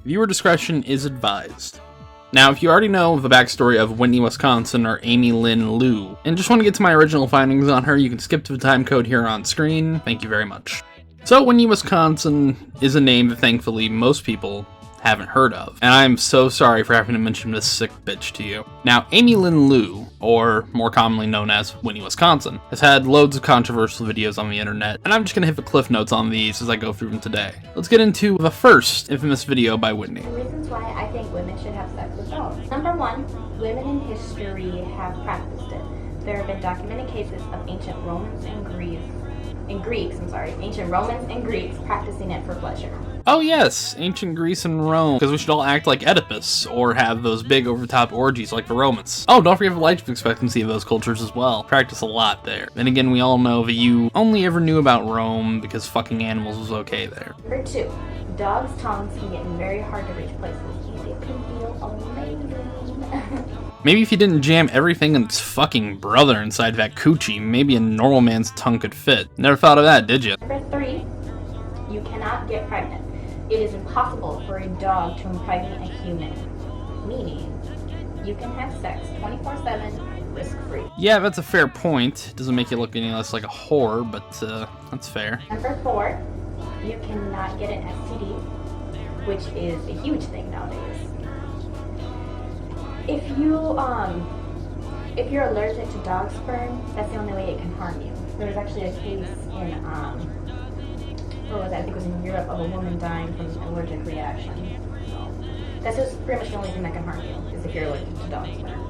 Viewer discretion is advised. Now, if you already know the backstory of Whitney Wisconsin or Amy Lynn Lew, and just want to get to my original findings on her, you can skip to the time code here on screen. Thank you very much. So, Whitney Wisconsin is a name that thankfully most people haven't heard of, and I'm so sorry for having to mention this sick bitch to you. Now, Amy Lynn Lew, or more commonly known as Whitney Wisconsin, has had loads of controversial videos on the internet, and I'm just gonna hit the cliff notes on these as I go through them today. Let's get into the first infamous video by Whitney. The reasons why I think women should have sex with dogs. Number one, women in history have practiced it. There have been documented cases of ancient Romans and Greeks practicing it for pleasure. Oh yes, ancient Greece and Rome, because we should all act like Oedipus, or have those big over-the-top orgies like the Romans. Oh, don't forget the life expectancy of those cultures as well. Practice a lot there. Then again, we all know that you only ever knew about Rome because fucking animals was okay there. Number two, dogs' tongues can get in very hard to reach places, and it can feel amazing. Maybe if you didn't jam everything in its fucking brother inside that coochie, maybe a normal man's tongue could fit. Never thought of that, did you? Number three, you cannot get pregnant. It is impossible for a dog to impregnate a human, meaning you can have sex 24/7, risk-free. Yeah, that's a fair point. Doesn't make you look any less like a whore, but that's fair. Number four, you cannot get an STD, which is a huge thing nowadays. If you're allergic to dog sperm, that's the only way it can harm you. There was actually a case in I think it was in Europe, of a woman dying from an allergic reaction. So that's just pretty much the only thing that can harm you, is if you're allergic to dog sperm.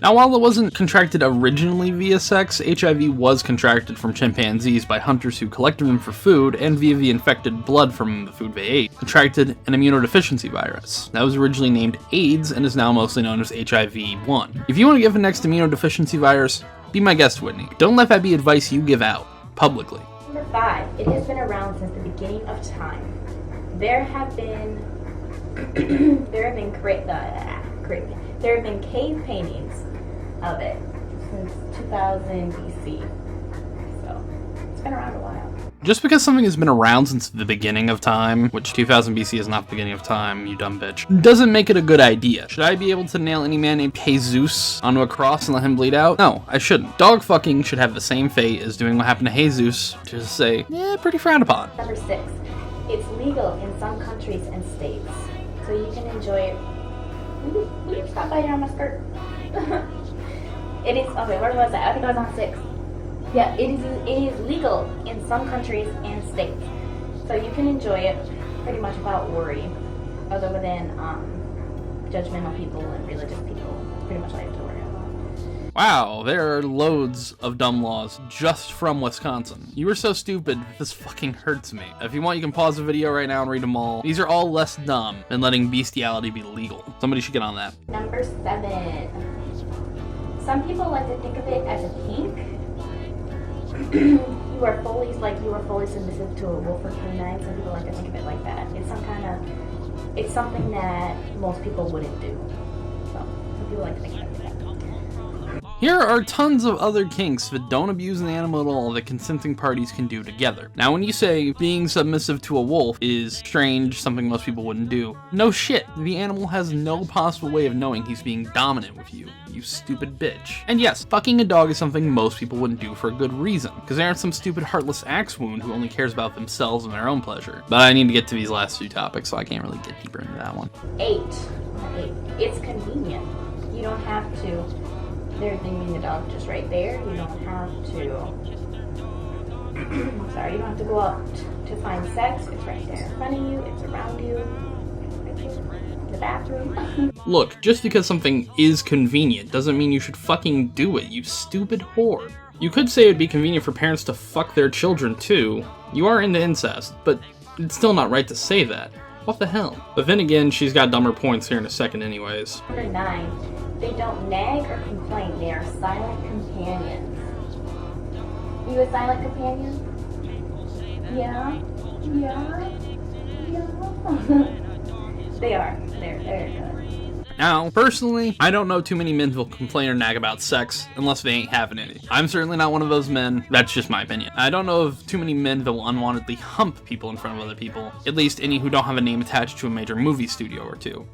Now, while it wasn't contracted originally via sex, HIV was contracted from chimpanzees by hunters who collected them for food, and via the infected blood from the food they ate, contracted an immunodeficiency virus. That was originally named AIDS and is now mostly known as HIV-1. If you want to give the next immunodeficiency virus, be my guest, Whitney. Don't let that be advice you give out publicly. Number five, it has been around since the beginning of time. There have been cave paintings of it since 2000 BC. So it's been around a while. Just because something has been around since the beginning of time, which 2000 BC is not the beginning of time, you dumb bitch, doesn't make it a good idea. Should I be able to nail any man named Jesus onto a cross and let him bleed out? No, I shouldn't. Dog fucking should have the same fate as doing what happened to Jesus, to just say, yeah, pretty frowned upon. Number six, it's legal in some countries and states, so you can enjoy it. Will you stop biting on my skirt? It is, okay, where was I? I think I was on 6. Yeah, it is legal in some countries and states. So you can enjoy it pretty much without worry, other than judgmental people and religious people. Pretty much all you have to worry about. Wow, there are loads of dumb laws just from Wisconsin. You were so stupid, this fucking hurts me. If you want, you can pause the video right now and read them all. These are all less dumb than letting bestiality be legal. Somebody should get on that. Number 7. Some people like to think of it as a kink. you are fully submissive to a wolf or canine. Some people like to think of it like that. It's something that most people wouldn't do. So some people like to think of it like that. Here are tons of other kinks that don't abuse an animal at all that consenting parties can do together. Now, when you say being submissive to a wolf is strange, something most people wouldn't do, no shit, the animal has no possible way of knowing he's being dominant with you, you stupid bitch. And yes, fucking a dog is something most people wouldn't do for a good reason, because they aren't some stupid heartless axe wound who only cares about themselves and their own pleasure. But I need to get to these last two topics, so I can't really get deeper into that one. 8. It's convenient. You don't have to. There's the dog just right there. You don't have to. You don't have to go out to find sex. It's right there in front of you. It's around you. Right here in the bathroom. Look, just because something is convenient doesn't mean you should fucking do it, you stupid whore. You could say it'd be convenient for parents to fuck their children too. You are into incest, but it's still not right to say that. What the hell? But then again, she's got dumber points here in a second anyways. Number 9. They don't nag or complain. They are silent companions. You a silent companion? Yeah. They are. They're good. Now, personally, I don't know too many men who'll complain or nag about sex unless they ain't having any. I'm certainly not one of those men. That's just my opinion. I don't know of too many men that will unwantedly hump people in front of other people, at least any who don't have a name attached to a major movie studio or two.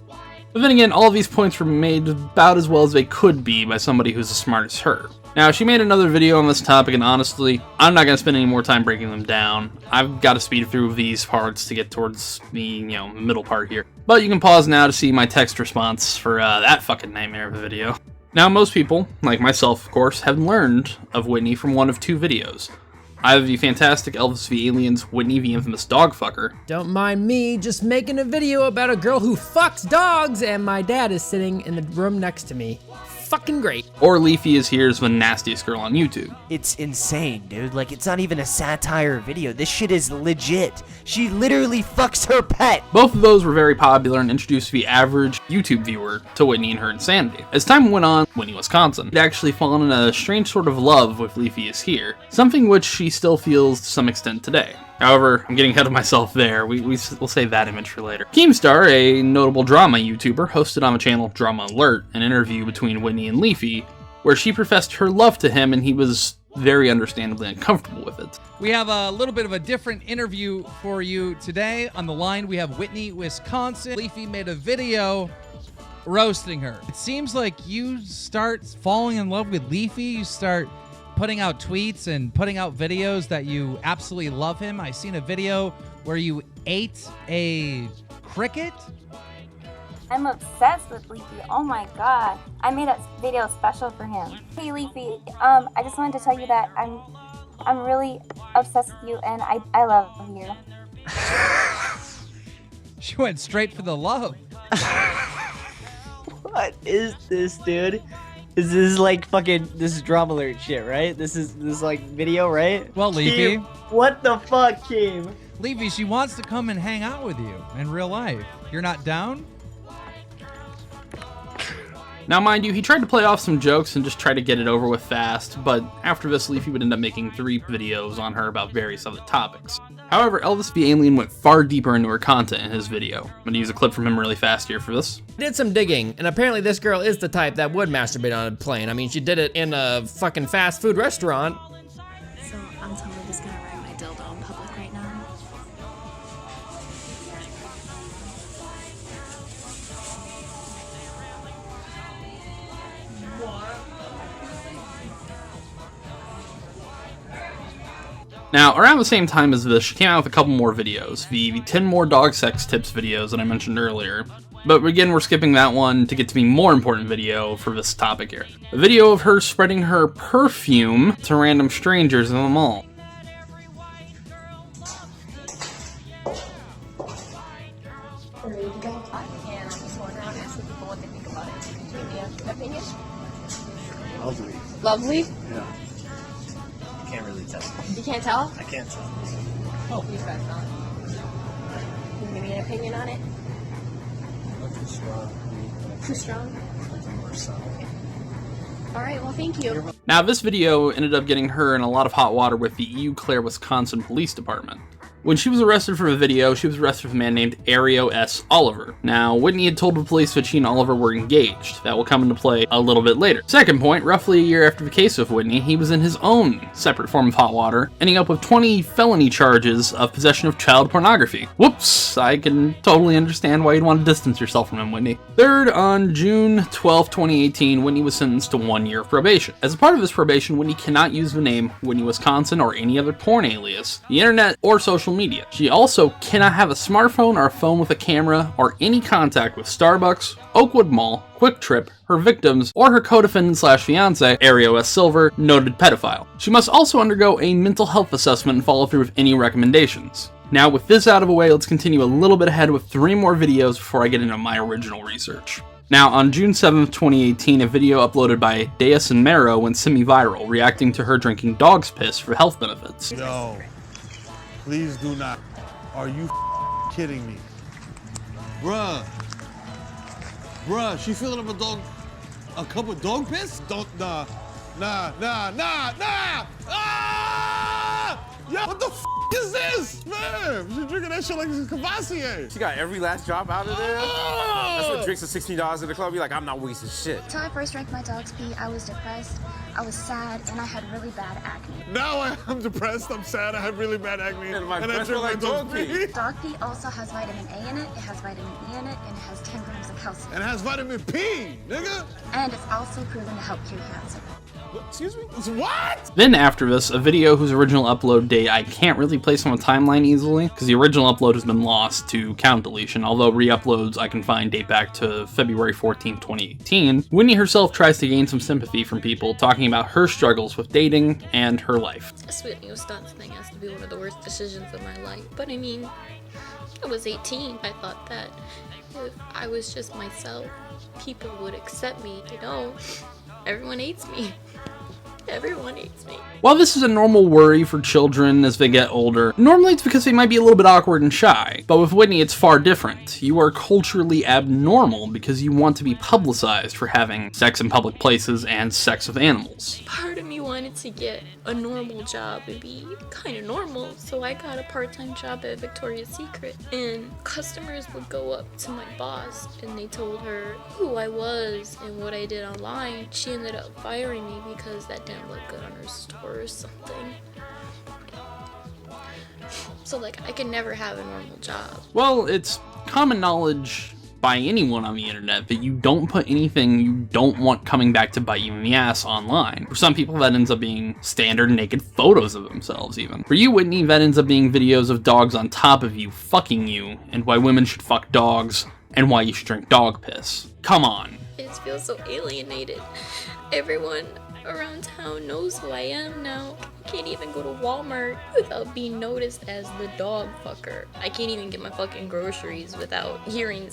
But then again, all of these points were made about as well as they could be by somebody who's as smart as her. Now, she made another video on this topic, and honestly, I'm not going to spend any more time breaking them down. I've got to speed through these parts to get towards the, middle part here. But you can pause now to see my text response for that fucking nightmare of a video. Now, most people, like myself of course, have learned of Whitney from one of two videos. Either the fantastic Elvis v Aliens Whitney the Infamous Dog Fucker. Don't mind me just making a video about a girl who fucks dogs and my dad is sitting in the room next to me. Fucking great. Or Leafy is here as the nastiest girl on YouTube. It's insane, dude. Like, it's not even a satire video. This shit is legit. She literally fucks her pet. Both of those were very popular and introduced the average YouTube viewer to Whitney and her insanity. As time went on, Whitney Wisconsin had actually fallen in a strange sort of love with Leafy is here, something which she still feels to some extent today. However, I'm getting ahead of myself there. We'll save that image for later. Keemstar, a notable drama YouTuber, hosted on the channel Drama Alert an interview between Whitney and Leafy, where she professed her love to him and he was very understandably uncomfortable with it. We have a little bit of a different interview for you today. On the line, we have Whitney Wisconsin. Leafy made a video roasting her. It seems like you start falling in love with Leafy. You start putting out tweets and putting out videos that you absolutely love him. I seen a video where you ate a cricket. I'm obsessed with Leafy. Oh my god. I made a video special for him. Hey Leafy, I just wanted to tell you that I'm really obsessed with you and I love you. She went straight for the love. What is this, dude? This is like fucking, this is Drama Alert shit, right? This is like video, right? Well, Leafy. Keem, what the fuck, Keem? Leafy, she wants to come and hang out with you in real life. You're not down? Now, mind you, he tried to play off some jokes and just try to get it over with fast, but after this, Leafy would end up making 3 videos on her about various other topics. However, Elvis v Alien went far deeper into her content in his video. I'm gonna use a clip from him really fast here for this. I did some digging, and apparently this girl is the type that would masturbate on a plane. I mean, she did it in a fucking fast food restaurant. So I'm totally just gonna wear my dildo in public right now. Now, around the same time as this, she came out with a couple more videos, the 10 more dog sex tips videos that I mentioned earlier. But again, we're skipping that one to get to the more important video for this topic here. A video of her spreading her perfume to random strangers in the mall. Lovely? Yeah. I can't really tell. You can't tell? I can't tell. Oh, you guys not. Can you give me an opinion on it? Not too strong. Too strong? Something more subtle. Alright, well thank you. Now, this video ended up getting her in a lot of hot water with the Eau Claire, Wisconsin Police Department. When she was arrested for the video, she was arrested with a man named Ario S. Oliver. Now, Whitney had told the police that she and Oliver were engaged. That will come into play a little bit later. Second point, roughly a year after the case of Whitney, he was in his own separate form of hot water, ending up with 20 felony charges of possession of child pornography. Whoops, I can totally understand why you'd want to distance yourself from him, Whitney. Third, on June 12, 2018, Whitney was sentenced to 1 year of probation. As a part of this probation, Whitney cannot use the name Whitney Wisconsin or any other porn alias, the internet, or social media. She also cannot have a smartphone or a phone with a camera or any contact with Starbucks, Oakwood Mall, Quick Trip, her victims, or her co-defendant/fiance, Ario S. Silver, noted pedophile. She must also undergo a mental health assessment and follow through with any recommendations. Now, with this out of the way, let's continue a little bit ahead with 3 more videos before I get into my original research. Now, on June 7th, 2018, a video uploaded by Deus and Mero went semi-viral, reacting to her drinking dog's piss for health benefits. Yo, please do not. Are you kidding me? Bruh, she filling up a cup of dog piss? Nah. Ah! Yo, what the is this, man? She's drinking that shit like it's Cavassier. She got every last drop out of there? That's what drinks are $16 at the club. You're like, I'm not wasting shit. Until I first drank my dog's pee, I was depressed, I was sad, and I had really bad acne. Now I'm depressed, I'm sad, I have really bad acne, And my I breath drink smell like dog pee. Dog pee also has vitamin A in it, it has vitamin E in it, and it has 10 grams of calcium. And it has vitamin P, nigga. And it's also proven to help cure cancer. Excuse me? What? Then after this, a video whose original upload date I can't really place on a timeline easily, because the original upload has been lost to count deletion, although re-uploads I can find date back to February 14th, 2018. Whitney herself tries to gain some sympathy from people, talking about her struggles with dating and her life. This Whitney Wisconsin thing has to be one of the worst decisions of my life. But I mean, I was 18. I thought that if I was just myself, people would accept me. You know, everyone hates me. Everyone hates me. While this is a normal worry for children as they get older, normally it's because they might be a little bit awkward and shy. But with Whitney, it's far different. You are culturally abnormal because you want to be publicized for having sex in public places and sex with animals. Part of me wanted to get a normal job and be kind of normal, so I got a part-time job at Victoria's Secret. And customers would go up to my boss and they told her who I was and what I did online. She ended up firing me because that didn't look good on her store or something. So like, I could never have a normal job. Well, it's common knowledge by anyone on the internet that you don't put anything you don't want coming back to bite you in the ass online. For some people, that ends up being standard naked photos of themselves even. For you, Whitney, that ends up being videos of dogs on top of you fucking you, and why women should fuck dogs, and why you should drink dog piss. Come on. It feels so alienated. Everyone around town knows who I am now. I can't even go to Walmart without being noticed as the dog fucker. I can't even get my fucking groceries without hearing,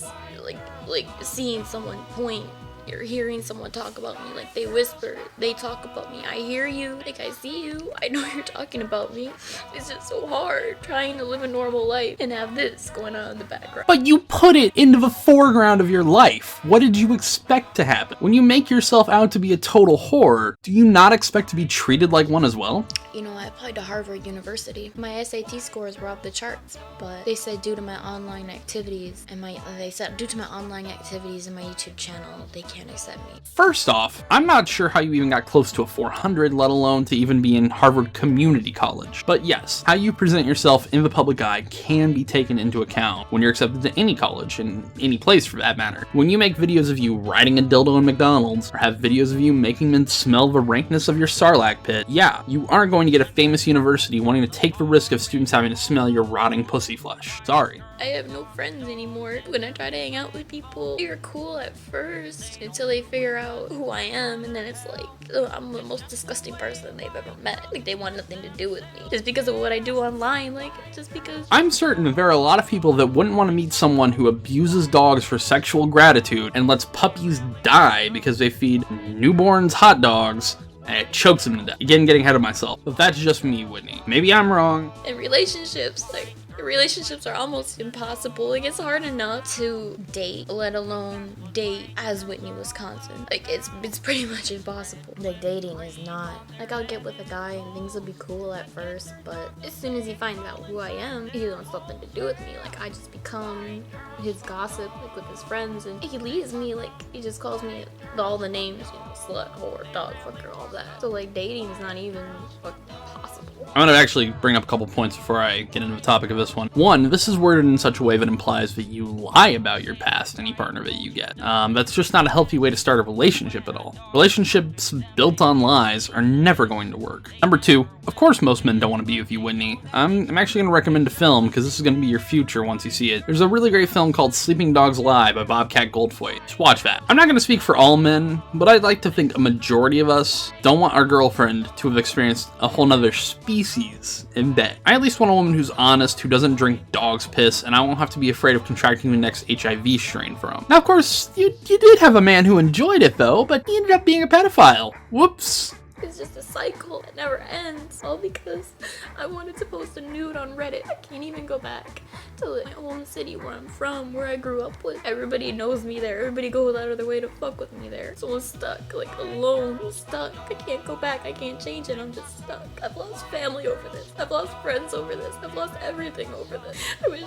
like seeing someone point or hearing someone talk about me. Like, they whisper, they talk about me. I hear you, like, I see you, I know you're talking about me. It's just so hard trying to live a normal life and have this going on in the background. But you put it into the foreground of your life. What did you expect to happen? When you make yourself out to be a total whore, do you not expect to be treated like one as well? You know, I applied to Harvard University. My SAT scores were off the charts, but they said due to my online activities and my YouTube channel, they can't accept me. First off, I'm not sure how you even got close to a 400, let alone to even be in Harvard Community College. But yes, how you present yourself in the public eye can be taken into account when you're accepted to any college, and any place for that matter. When you make videos of you riding a dildo in McDonald's, or have videos of you making men smell the rankness of your Sarlacc pit, yeah, you aren't going to get a famous university wanting to take the risk of students having to smell your rotting pussy flesh. Sorry. I have no friends anymore. When I try to hang out with people, they're cool at first until they figure out who I am, and then it's like, oh, I'm the most disgusting person they've ever met. Like, they want nothing to do with me just because of what I do online. Like, just because. I'm certain there are a lot of people that wouldn't want to meet someone who abuses dogs for sexual gratitude and lets puppies die because they feed newborns hot dogs and it chokes them to death. Again, getting ahead of myself. But that's just me, Whitney. Maybe I'm wrong. In relationships, like, relationships are almost impossible. Like, it's hard enough to date, let alone date as Whitney Wisconsin. Like, it's pretty much impossible. Like, dating is not. Like, I'll get with a guy and things will be cool at first, but as soon as he finds out who I am, he wants something to do with me. Like, I just become his gossip, like, with his friends, and he leaves me, like, he just calls me all the names, you know, slut, whore, dog fucker, all that. So, like, dating is not even possible. I'm going to actually bring up a couple points before I get into the topic of this one. One, this is worded in such a way that implies that you lie about your past, any partner that you get. That's just not a healthy way to start a relationship at all. Relationships built on lies are never going to work. Number two, of course most men don't want to be with you, Whitney. I'm actually going to recommend a film because this is going to be your future once you see it. There's a really great film called Sleeping Dogs Lie by Bobcat Goldthwait. Just watch that. I'm not going to speak for all men, but I'd like to think a majority of us don't want our girlfriend to have experienced a whole nother species in bed. I at least want a woman who's honest, who doesn't drink dog's piss, and I won't have to be afraid of contracting the next HIV strain from. Now, of course, you did have a man who enjoyed it, though, but he ended up being a pedophile. Whoops. It's just a cycle that never ends. All because I wanted to post a nude on Reddit. I can't even go back to my home city where I'm from, where I grew up with. Everybody knows me there. Everybody goes out of their way to fuck with me there. So I'm stuck, like alone. I'm stuck. I can't go back. I can't change it. I'm just stuck. I've lost family over this. I've lost friends over this. I've lost everything over this. I wish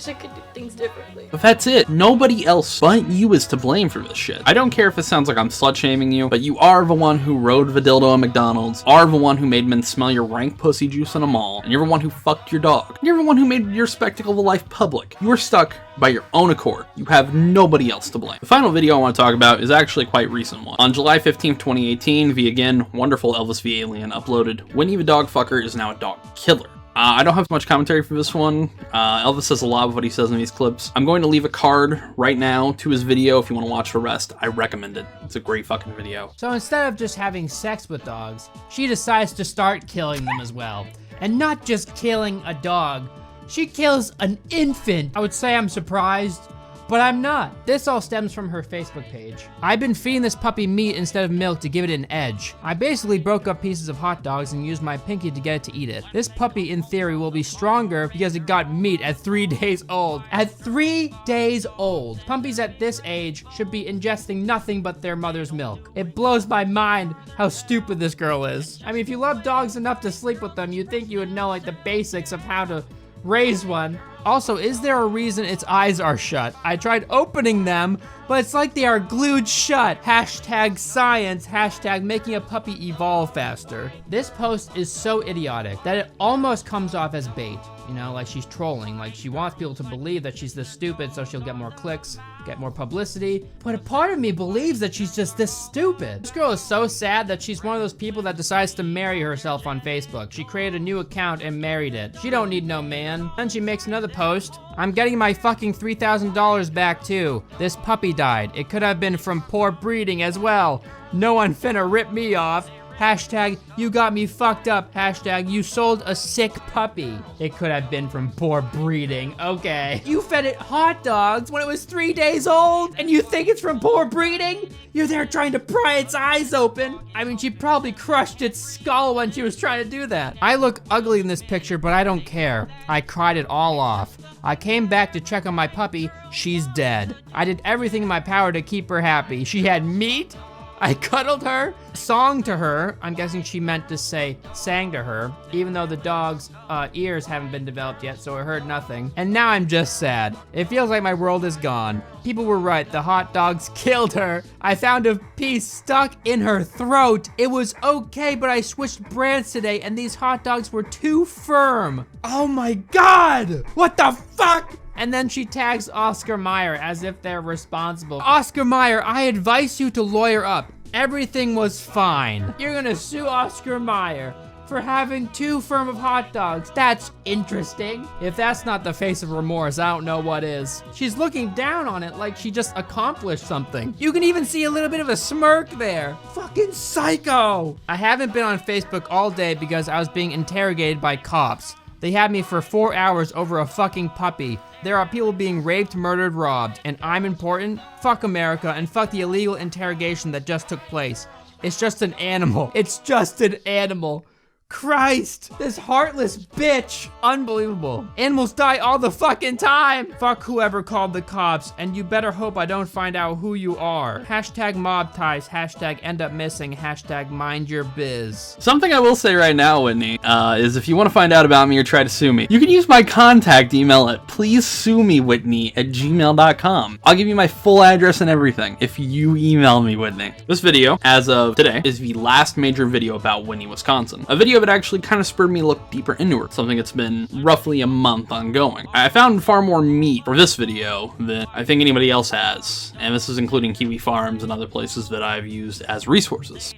I could do things differently. But that's it. Nobody else but you is to blame for this shit. I don't care if it sounds like I'm slut-shaming you, but you are the one who rode the dildo at McDonald's, are the one who made men smell your rank pussy juice in a mall, and you're the one who fucked your dog. You're the one who made your spectacle of life public. You are stuck by your own accord. You have nobody else to blame. The final video I want to talk about is actually a quite recent one. On July 15th, 2018, the again wonderful Elvis V Alien uploaded, Whitney the dog fucker is now a dog killer. I don't have much commentary for this one. Elvis says a lot of what he says in these clips. I'm going to leave a card right now to his video if you want to watch the rest. I recommend it. It's a great fucking video. So instead of just having sex with dogs, she decides to start killing them as well. And not just killing a dog, she kills an infant. I would say I'm surprised, but I'm not. This all stems from her Facebook page. I've been feeding this puppy meat instead of milk to give it an edge. I basically broke up pieces of hot dogs and used my pinky to get it to eat it. This puppy, in theory, will be stronger because it got meat at 3 days old. At 3 days old. Puppies at this age should be ingesting nothing but their mother's milk. It blows my mind how stupid this girl is. I mean, if you love dogs enough to sleep with them, you'd think you would know like the basics of how to raise one. Also, is there a reason its eyes are shut? I tried opening them, but it's like they are glued shut. Hashtag science, hashtag making a puppy evolve faster. This post is so idiotic that it almost comes off as bait. You know, like she's trolling, like she wants people to believe that she's this stupid so she'll get more clicks, get more publicity. But a part of me believes that she's just this stupid. This girl is so sad that she's one of those people that decides to marry herself on Facebook. She created a new account and married it. She don't need no man. Then she makes another post. I'm getting my fucking $3,000 back too. This puppy died. It could have been from poor breeding as well. No one finna rip me off. Hashtag, you got me fucked up. Hashtag, you sold a sick puppy. It could have been from poor breeding. Okay. You fed it hot dogs when it was 3 days old, and you think it's from poor breeding? You're there trying to pry its eyes open. I mean, she probably crushed its skull when she was trying to do that. I look ugly in this picture, but I don't care. I cried it all off. I came back to check on my puppy. She's dead. I did everything in my power to keep her happy. She had meat. I cuddled her, song to her. I'm guessing she meant to say sang to her, even though the dog's ears haven't been developed yet, so I heard nothing. And now I'm just sad. It feels like my world is gone. People were right, the hot dogs killed her. I found a piece stuck in her throat. It was okay, but I switched brands today and these hot dogs were too firm. Oh my God, what the fuck? And then she tags Oscar Mayer as if they're responsible. Oscar Mayer, I advise you to lawyer up. Everything was fine. You're gonna sue Oscar Mayer for having too firm of hot dogs. That's interesting. If that's not the face of remorse, I don't know what is. She's looking down on it like she just accomplished something. You can even see a little bit of a smirk there. Fucking psycho. I haven't been on Facebook all day because I was being interrogated by cops. They had me for 4 hours over a fucking puppy. There are people being raped, murdered, robbed, and I'm important? Fuck America and fuck the illegal interrogation that just took place. It's just an animal. It's just an animal. Christ, this heartless bitch. Unbelievable. Animals die all the fucking time. Fuck whoever called the cops, and you better hope I don't find out who you are. Hashtag mob ties, hashtag end up missing, hashtag mind your biz. Something I will say right now, Whitney, is if you want to find out about me or try to sue me, you can use my contact email at pleasesuemewhitney@gmail.com. I'll give you my full address and everything if you email me, Whitney. This video, as of today, is the last major video about Whitney, Wisconsin. A video that actually kind of spurred me to look deeper into her, something that's been roughly a month ongoing. I found far more meat for this video than I think anybody else has, and this is including Kiwi Farms and other places that I've used as resources.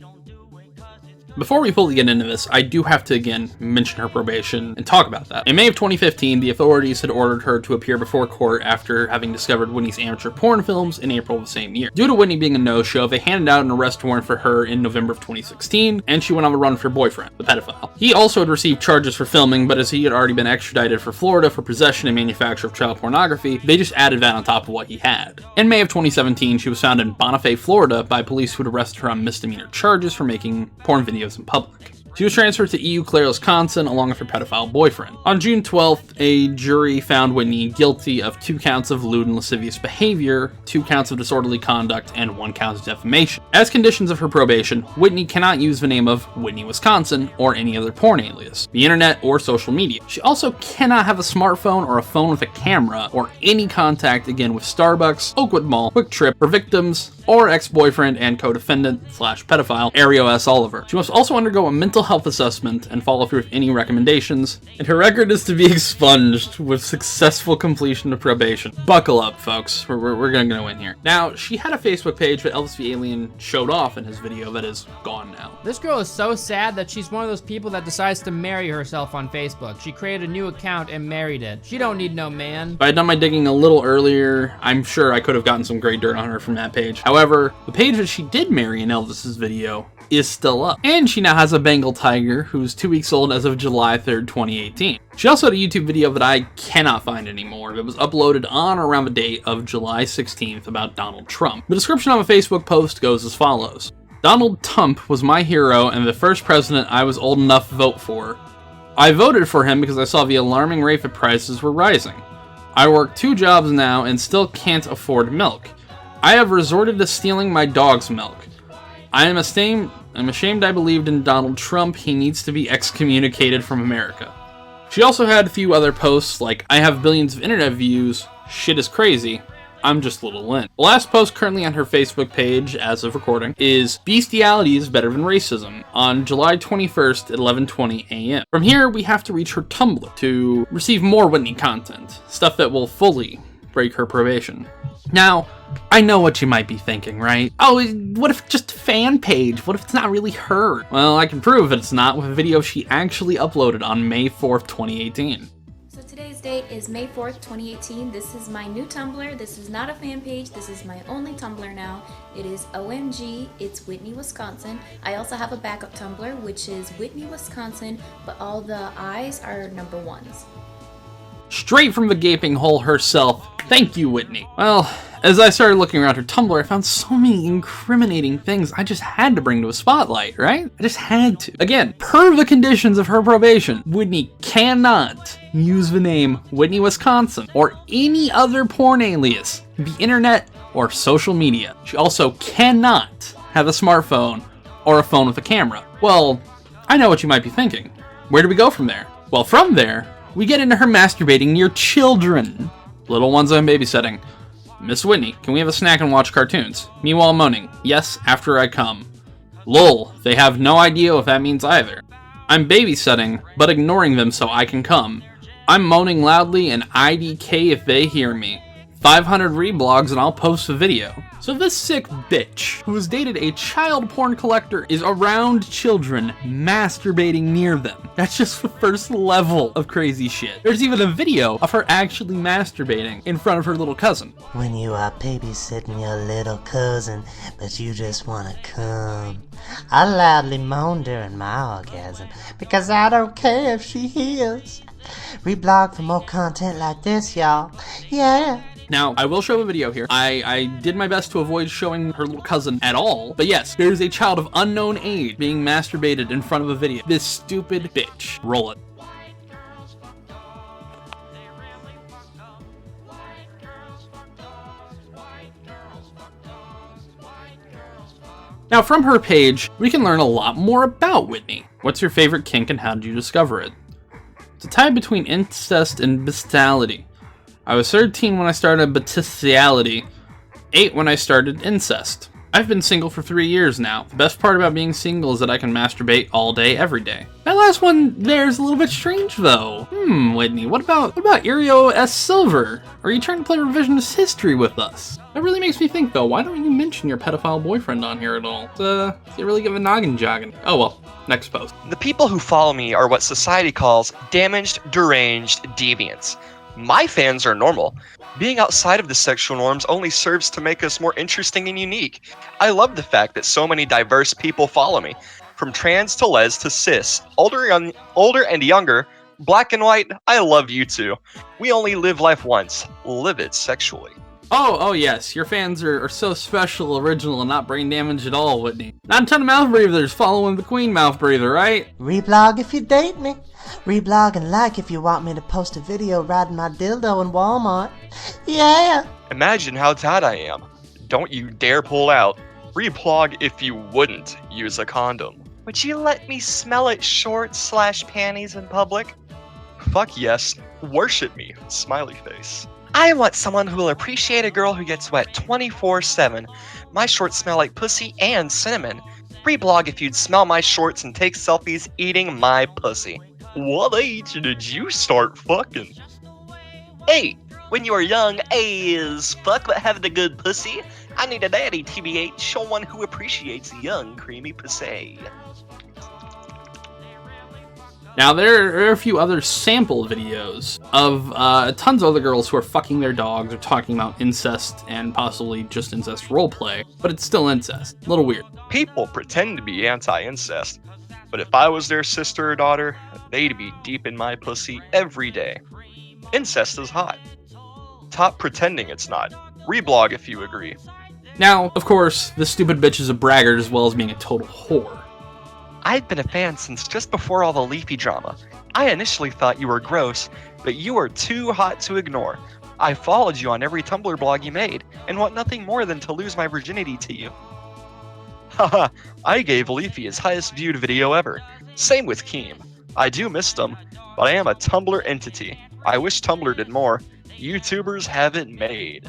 Before we fully get into this, I do have to again mention her probation and talk about that. In May of 2015, the authorities had ordered her to appear before court after having discovered Whitney's amateur porn films in April of the same year. Due to Whitney being a no-show, they handed out an arrest warrant for her in November of 2016, and she went on the run with her boyfriend, the pedophile. He also had received charges for filming, but as he had already been extradited for Florida for possession and manufacture of child pornography, they just added that on top of what he had. In May of 2017, she was found in Bonifay, Florida by police who had arrested her on misdemeanor charges for making porn videos in public. She was transferred to Eau Claire, Wisconsin, along with her pedophile boyfriend. On June 12th, a jury found Whitney guilty of 2 counts of lewd and lascivious behavior, 2 counts of disorderly conduct, and 1 count of defamation. As conditions of her probation, Whitney cannot use the name of Whitney Wisconsin or any other porn alias, the internet, or social media. She also cannot have a smartphone or a phone with a camera, or any contact again with Starbucks, Oakwood Mall, Quick Trip, her victims, or ex-boyfriend and co-defendant/pedophile, Ariel S. Oliver. She must also undergo a mental health assessment and follow through with any recommendations, and her record is to be expunged with successful completion of probation. Buckle up, folks. We're gonna win here. Now, she had a Facebook page, but Elvis the Alien showed off in his video that is gone now. This girl is so sad that she's one of those people that decides to marry herself on Facebook. She created a new account and married it. She don't need no man. If I had done my digging a little earlier, I'm sure I could have gotten some great dirt on her from that page. However, the page that she did marry in Elvis's video is still up. And she now has a Bengal tiger who's 2 weeks old as of July 3rd, 2018. She also had a YouTube video that I cannot find anymore. It was uploaded on or around the date of July 16th about Donald Trump. The description of a Facebook post goes as follows. Donald Trump was my hero and the first president I was old enough to vote for. I voted for him because I saw the alarming rate that prices were rising. I work 2 jobs now and still can't afford milk. I have resorted to stealing my dog's milk. I'm ashamed I believed in Donald Trump. He needs to be excommunicated from America. She also had a few other posts like, I have billions of internet views, shit is crazy, I'm just Little Lynn. The last post currently on her Facebook page, as of recording, is bestiality is better than racism, on July 21st at 11:20 a.m. From here, we have to reach her Tumblr to receive more Whitney content, stuff that will fully break her probation. Now, I know what you might be thinking, right? Oh, what if just a fan page? What if it's not really her? Well, I can prove that it's not with a video she actually uploaded on May 4th, 2018. So today's date is May 4th, 2018. This is my new Tumblr. This is not a fan page. This is my only Tumblr now. It is OMG. It's Whitney, Wisconsin. I also have a backup Tumblr, which is Whitney, Wisconsin, but all the I's are number 1s. Straight from the gaping hole herself, thank you, Whitney. Well, as I started looking around her Tumblr, I found so many incriminating things I just had to bring to a spotlight, right? I just had to. Again, per the conditions of her probation, Whitney cannot use the name Whitney, Wisconsin, or any other porn alias, the internet, or social media. She also cannot have a smartphone or a phone with a camera. Well, I know what you might be thinking. Where do we go from there? Well, from there, we get into her masturbating near children. Little ones I'm babysitting. Miss Whitney, can we have a snack and watch cartoons? Meanwhile moaning, yes, after I come. Lol, they have no idea what that means either. I'm babysitting, but ignoring them so I can come. I'm moaning loudly and IDK if they hear me. 500 reblogs and I'll post a video. So this sick bitch, who has dated a child porn collector, is around children, masturbating near them. That's just the first level of crazy shit. There's even a video of her actually masturbating in front of her little cousin. When you are babysitting your little cousin, but you just wanna come. I loudly moan during my orgasm, because I don't care if she hears. Reblog for more content like this, y'all. Yeah. Now, I will show a video here. I did my best to avoid showing her little cousin at all, but yes, there's a child of unknown age being masturbated in front of a video. This stupid bitch. Roll it. Now, from her page, we can learn a lot more about Whitney. What's your favorite kink and how did you discover it? It's a tie between incest and bestiality. I was 13 when I started bestiality, 8 when I started incest. I've been single for 3 years now. The best part about being single is that I can masturbate all day, every day. That last one there's a little bit strange though. Whitney, what about Irio S. Silver? Are you trying to play revisionist history with us? That really makes me think though, why don't you mention your pedophile boyfriend on here at all? You really give a noggin jogging. Oh well, next post. The people who follow me are what society calls damaged, deranged deviants. My fans are normal. Being outside of the sexual norms only serves to make us more interesting and unique. I love the fact that so many diverse people follow me. From trans to les to cis, older and younger, black and white, I love you too. We only live life once. Live it sexually. Oh yes, your fans are so special, original, and not brain damaged at all, Whitney. Not a ton of mouth breathers following the queen mouth breather, right? Reblog if you date me. Reblog and like if you want me to post a video riding my dildo in Walmart. Yeah! Imagine how tight I am. Don't you dare pull out. Reblog if you wouldn't use a condom. Would you let me smell it shorts/panties in public? Fuck yes. Worship me. Smiley face. I want someone who will appreciate a girl who gets wet 24/7. My shorts smell like pussy and cinnamon. Reblog if you'd smell my shorts and take selfies eating my pussy. What age did you start fucking? Hey, when you were young, is fuck but having a good pussy? I need a daddy, TBH, someone who appreciates young, creamy pussy. Now, there are a few other sample videos of tons of other girls who are fucking their dogs or talking about incest and possibly just incest roleplay, but it's still incest. A little weird. People pretend to be anti-incest, but if I was their sister or daughter, they'd be deep in my pussy every day. Incest is hot. Stop pretending it's not. Reblog if you agree. Now, of course, this stupid bitch is a braggart as well as being a total whore. I've been a fan since just before all the Leafy drama. I initially thought you were gross, but you are too hot to ignore. I followed you on every Tumblr blog you made, and want nothing more than to lose my virginity to you. Haha, I gave Leafy his highest viewed video ever. Same with Keem. I do miss them, but I am a Tumblr entity. I wish Tumblr did more. YouTubers have it made.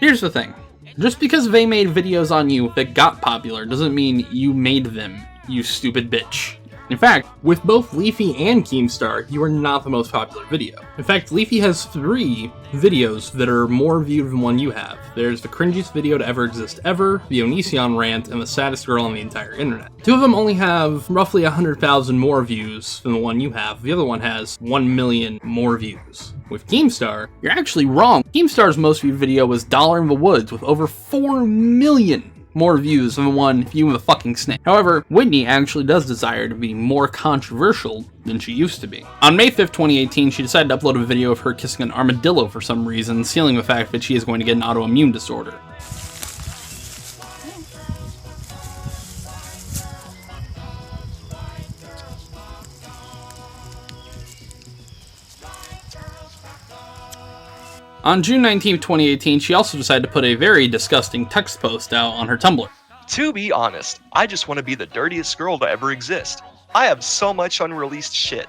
Here's the thing. Just because they made videos on you that got popular doesn't mean you made them, you stupid bitch. In fact, with both Leafy and Keemstar, you are not the most popular video. In fact, Leafy has 3 videos that are more viewed than one you have. There's the cringiest video to ever exist ever, the Onision rant, and the saddest girl on the entire internet. 2 of them only have roughly 100,000 more views than the one you have. The other one has 1 million more views. With Keemstar, you're actually wrong. Keemstar's most viewed video was Dollar in the Woods with over 4 million more views than the one View the Fucking Snake. However, Whitney actually does desire to be more controversial than she used to be. On May 5th, 2018, she decided to upload a video of her kissing an armadillo for some reason, sealing the fact that she is going to get an autoimmune disorder. On June 19th, 2018, she also decided to put a very disgusting text post out on her Tumblr. To be honest, I just want to be the dirtiest girl to ever exist. I have so much unreleased shit.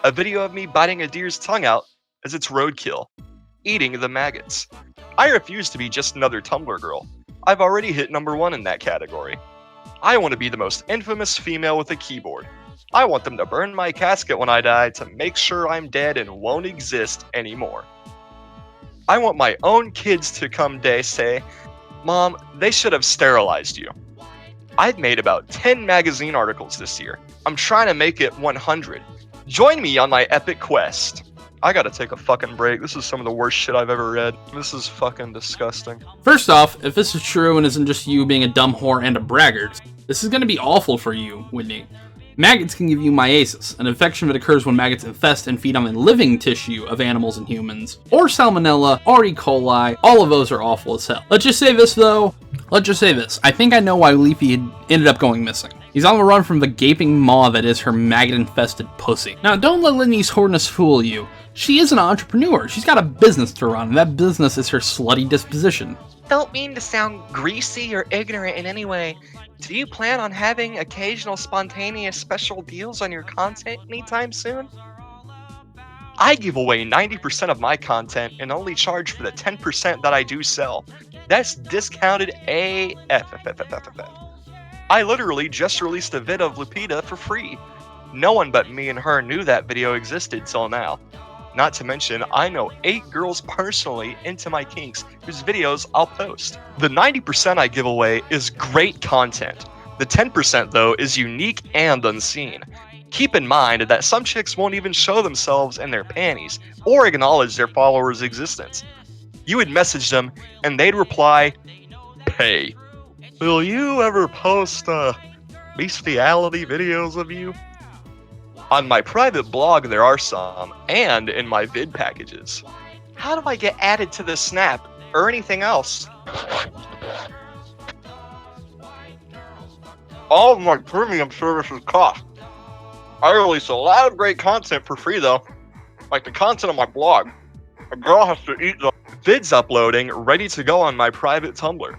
A video of me biting a deer's tongue out as it's roadkill. Eating the maggots. I refuse to be just another Tumblr girl. I've already hit #1 in that category. I want to be the most infamous female with a keyboard. I want them to burn my casket when I die to make sure I'm dead and won't exist anymore. I want my own kids to come day say, Mom, they should have sterilized you. I've made about 10 magazine articles this year. I'm trying to make it 100. Join me on my epic quest. I gotta take a fucking break. This is some of the worst shit I've ever read. This is fucking disgusting. First off, if this is true and isn't just you being a dumb whore and a braggart, this is gonna be awful for you, Whitney. Maggots can give you myiasis, an infection that occurs when maggots infest and feed on the living tissue of animals and humans, or salmonella, or E. coli. All of those are awful as hell. Let's just say this though. I think I know why Leafy ended up going missing. He's on the run from the gaping maw that is her maggot-infested pussy. Now, don't let Whitney's whoreness fool you. She is an entrepreneur. She's got a business to run, and that business is her slutty disposition. Don't mean to sound greasy or ignorant in any way. Do you plan on having occasional spontaneous special deals on your content anytime soon? I give away 90% of my content and only charge for the 10% that I do sell. That's discounted AF. I literally just released a vid of Lupita for free. No one but me and her knew that video existed till now. Not to mention, I know 8 girls personally into my kinks whose videos I'll post. The 90% I give away is great content. The 10% though is unique and unseen. Keep in mind that some chicks won't even show themselves in their panties or acknowledge their followers' existence. You would message them and they'd reply, "Hey, will you ever post bestiality videos of you?" On my private blog there are some, and in my vid packages. How do I get added to the Snap or anything else? All of my premium services cost. I release a lot of great content for free though, like the content on my blog. A girl has to eat the vids uploading, ready to go on my private Tumblr.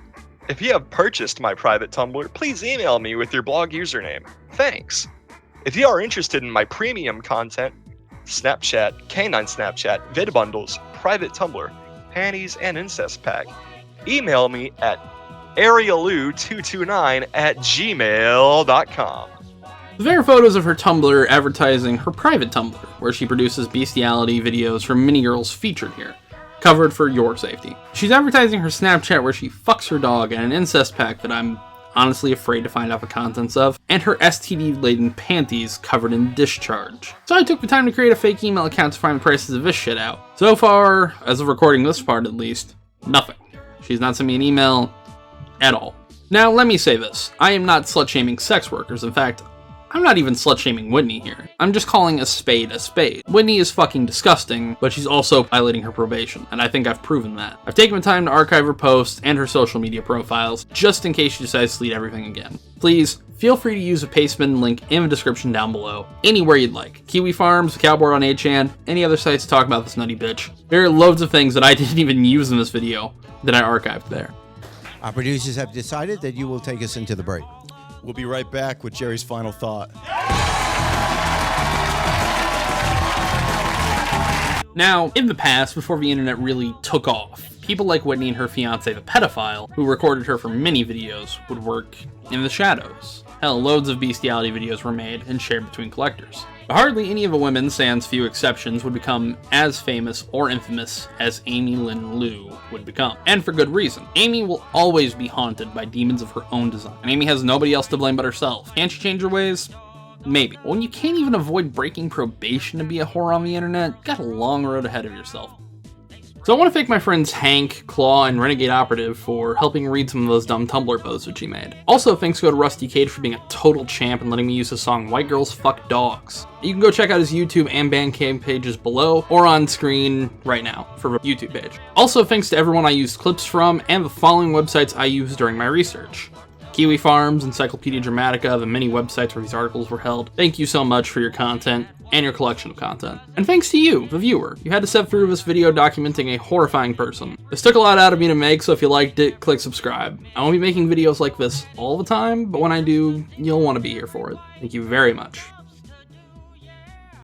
If you have purchased my private Tumblr, please email me with your blog username. Thanks. If you are interested in my premium content, Snapchat, Canine Snapchat, vid bundles, private Tumblr, panties, and incest pack, email me at arielu229@gmail.com. There are photos of her Tumblr advertising her private Tumblr, where she produces bestiality videos from mini girls featured here, covered for your safety. She's advertising her Snapchat where she fucks her dog and an incest pack that I'm honestly afraid to find out the contents of, and her STD-laden panties covered in discharge. So I took the time to create a fake email account to find the prices of this shit out. So far, as of recording this part at least, nothing. She's not sent me an email at all. Now, let me say this. I am not slut-shaming sex workers. In fact, I'm not even slut-shaming Whitney here. I'm just calling a spade a spade. Whitney is fucking disgusting, but she's also violating her probation, and I think I've proven that. I've taken the time to archive her posts and her social media profiles, just in case she decides to delete everything again. Please, feel free to use the Pasteman link in the description down below, anywhere you'd like. Kiwi Farms, Cowboard on 8chan, any other sites to talk about this nutty bitch. There are loads of things that I didn't even use in this video that I archived there. Our producers have decided that you will take us into the break. We'll be right back with Jerry's final thought. Now, in the past, before the internet really took off, people like Whitney and her fiance, the pedophile, who recorded her for many videos, would work in the shadows. Hell, loads of bestiality videos were made and shared between collectors. But hardly any of the women, sans few exceptions, would become as famous or infamous as Amy Lynn Lew would become. And for good reason. Amy will always be haunted by demons of her own design. And Amy has nobody else to blame but herself. Can she change her ways? Maybe. But when you can't even avoid breaking probation to be a whore on the internet, you got a long road ahead of yourself. So I want to thank my friends Hank, Claw, and Renegade Operative for helping read some of those dumb Tumblr posts that she made. Also, thanks go to Rusty Cage for being a total champ and letting me use his song White Girls Fuck Dogs. You can go check out his YouTube and Bandcamp pages below or on screen right now for the YouTube page. Also, thanks to everyone I used clips from and the following websites I used during my research: Kiwi Farms, Encyclopedia Dramatica, the many websites where these articles were held. Thank you so much for your content and your collection of content. And thanks to you, the viewer. You had to sit through this video documenting a horrifying person. This took a lot out of me to make, so if you liked it, click subscribe. I won't be making videos like this all the time, but when I do, you'll want to be here for it. Thank you very much.